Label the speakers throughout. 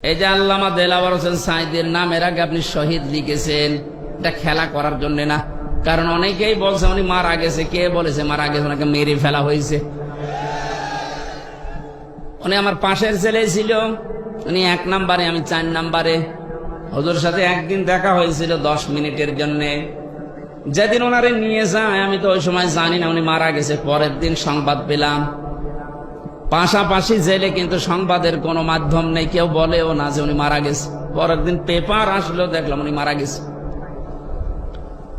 Speaker 1: এই যে আল্লামা দেলাওয়ার হোসেন সাঈদীর নামের আগে আপনি শহীদ লিখেছেন, এটা খেলা করার জন্য না। কারণ অনেকেই বলছে উনি মারা গেছে। কে বলেছে মারা গেছে? ওনাকে মেরে ফেলা হয়েছে। উনি আমার পাশের ছেলে ছিল, উনি 1 নম্বরে, আমি 4 নম্বরে। হুজুর সাথে একদিন দেখা হয়েছিল 10 মিনিটের জন্য। যেদিন ওনারে নিয়ে যায় আমি তো ওই সময় জানি না উনি মারা গেছে। পরের দিন সংবাদ পেলাম। পাশাপাশি জেলে, কিন্তু সংবাদের কোনো মাধ্যম নেই, কেউ বলেও না যে উনি মারা গেছে। পরের দিন পেপার আসলো, দেখলাম উনি মারা গেছে।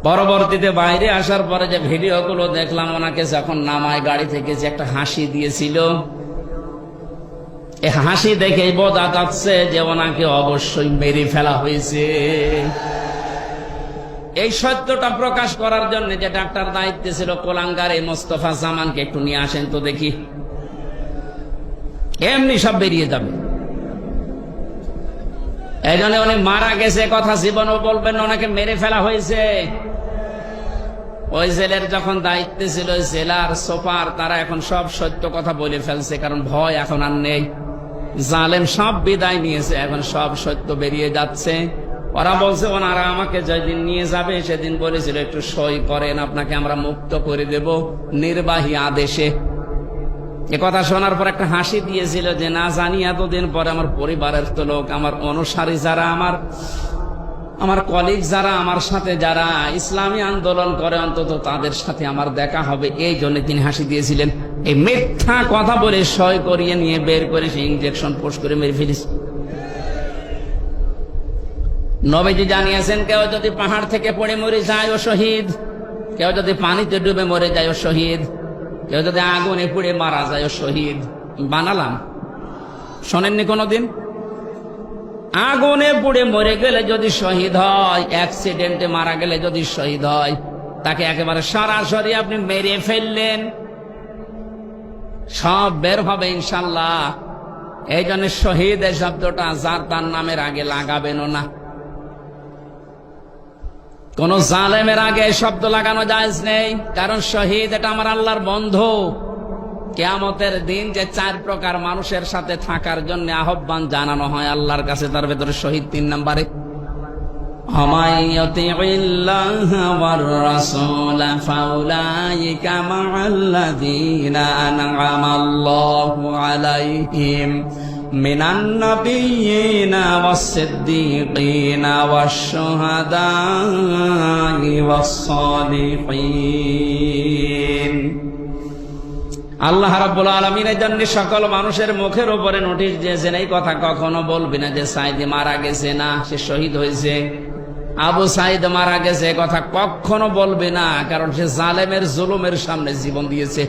Speaker 1: পরবর্তীতে বাইরে আসার পরে যে ভিডিওগুলো দেখলাম, ওনাকে যখন নামায় গাড়ি থেকে যে একটা হাসি দিয়েছিল, এই হাসি দেখেই বোঝা যাচ্ছে যে ওনাকে অবশ্যই মেরে ফেলা হয়েছে। এই সত্যটা প্রকাশ করার জন্য যে ডাক্তার দায়িত্বে ছিল কোলাঙ্গার, এই মোস্তফা জামানকে একটু নিয়ে আসেন তো দেখি। এমনি সব বেরিয়ে যাবে। এই জন্য উনি মারা গেছে কথা জীবনও বলবেন না, ওনাকে মেরে ফেলা হয়েছে। ওই জেলের যখন দায়িত্বে ছিল জেলার সুপার, তারা এখন সব সত্য কথা বলে ফেলছে, কারণ ভয় এখন আর নেই। জালেম সব বিদায় নিয়েছে, এখন সব সত্য বেরিয়ে যাচ্ছে। ওরা বলছে ওনারা আমাকে যেদিন নিয়ে যাবে সেদিন বলেছিল একটু সই করেন, আপনাকে আমরা মুক্ত করে দেব নির্বাহী আদেশে। এ কথা শোনার পর একটা হাসি দিয়েছিল যে না জানি এতদিন পরে আমার পরিবারের তো লোক, আমার অনুসারী যারা, আমার কলিগ যারা, আমার সাথে যারা ইসলামী আন্দোলন করে, অন্তত তাদের সাথে আমার দেখা হবে, এই জন্য তিনি হাসি দিয়েছিলেন। এই মিথ্যা কথা বলে সই করিয়ে নিয়ে বের করে সে ইনজেকশন পোস্ট করে মেরে ফেলিস। নবীজি জানিয়েছেন, কেউ যদি পাহাড় থেকে পড়ে মরে যায় ও শহীদ, কেউ যদি পানিতে ডুবে মরে যায় ও শহীদ, কেউ যদি আগুনে পুড়ে মারা যায় ও শহীদ। বানালাম, শোনেননি কোনদিন? আগুনে পুড়ে মরে গেলে যদি শহীদ হয়, অ্যাক্সিডেন্টে মারা গেলে যদি শহীদ হয়, তাকে একেবারে সরাসরি আপনি মেরে ফেললেন, সব বের হবে ইনশাল্লাহ। এই জন্য শহীদ এই শব্দটা যার তার নামের আগে লাগাবেনও না। কোন জালেমের আগে এই শব্দ লাগানো জায়েজ নেই, কারণ শহীদ এটা আমার আল্লাহর বন্ধু। কিয়ামতের দিন যে 4 প্রকার মানুষের সাথে থাকার জন্য আহ্বান জানানো হয় আল্লাহর কাছে, তার ভেতরে শহীদ 3 নম্বরে। আমাইয়াতিল্লাহা ওয়ার রাসূল ফাউলাইকা মাআল্লাযীনা আন'আমাল্লাহু আলাইহিম মিনান নাবিয়্যিনা ওয়াস-সিদ্দীকিনা ওয়াশ-শুহাদা'i ওয়াস-সালিহিন। আল্লাহ রাব্বুল আলামিনের জন্য সকল মানুষের মুখের উপরে নোটিশ দিয়েছেন, এই কথা কখনো বলবি না যে সাঈদী মারা গেছে, না সে শহীদ হয়েছে। আবু সাঈদ মারা গেছে কথা কখনো বলবে না, কারণ সে জালেমের জুলুমের সামনে জীবন দিয়েছে।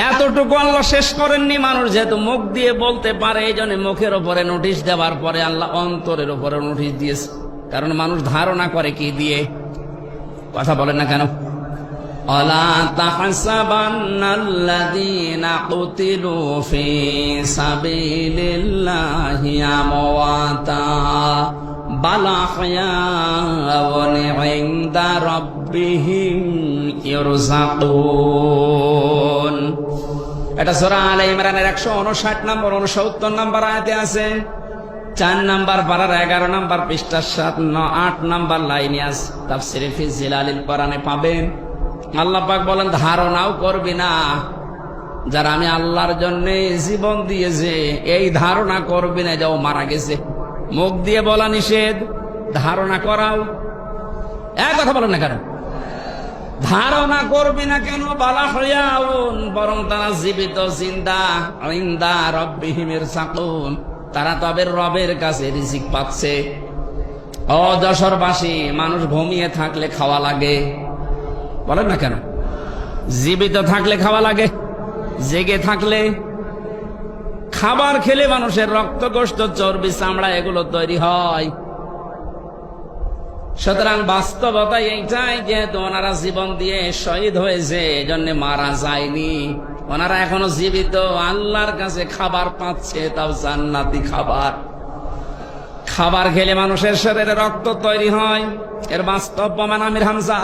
Speaker 1: এতটুকু আল্লাহ শেষ করেননি। মানুষ যেহেতু মুখ দিয়ে বলতে পারে, এই জন্য মুখের উপরে নোটিশ দেওয়ার পরে আল্লাহ অন্তরের উপরে নোটিশ দিয়েছে। কারণ মানুষ ধারণা করে কি দিয়ে, কথা বলেন না কেন? ألا تحسبن الذين قتلوا في سبيل الله أمواتا بل أحياء عند ربهم يرزقون। এটা সূরা আলে ইমরানের 159 নম্বর 69 নম্বর আয়াতে আছে। 4 নম্বর পারার 11 নম্বর পৃষ্ঠা 7-8 নম্বর লাইনে আছে। তাফসীরে ফি জিলালিল কোরআনে পাবেন। আল্লাহ পাক বলেন, ধারণাও করবি না যারা আমি আল্লাহর জন্য জীবন দিয়েছে, এই ধারণা করবি না যে ও মারা গেছে। মুখ দিয়ে বলা নিষেধ, ধারণা করাও। এক কথা বলেন না কেন? ধারণা করবি না কেন? বালা হইয়াউন, বরং তারা জীবিত, জিন্দা, ইনদা রাব্বিহিম ইরসাকুন, তারা তবে রবের কাছে রিজিক পাচ্ছে। ও যশোরবাসী, মানুষ ঘুমিয়ে থাকলে খাওয়া লাগে, বলেন না কেন? জীবিত থাকলে খাওয়া লাগে, জেগে থাকলে খাবার খেলে মানুষের রক্ত, গোশত, চর্বি, চামড়া এগুলো তৈরি হয়। সুতরাং বাস্তবতা এইটাই, যেহেতু ওনারা জীবন দিয়ে শহীদ হয়েছে, এজন্য মারা যায়নি, ওনারা এখনো জীবিত, আল্লাহর কাছে খাবার পাচ্ছে, তাও জান্নাতি খাবার। খাবার খেলে মানুষের শরীরে রক্ত তৈরি হয়, এর বাস্তব প্রমাণ আমির হামজা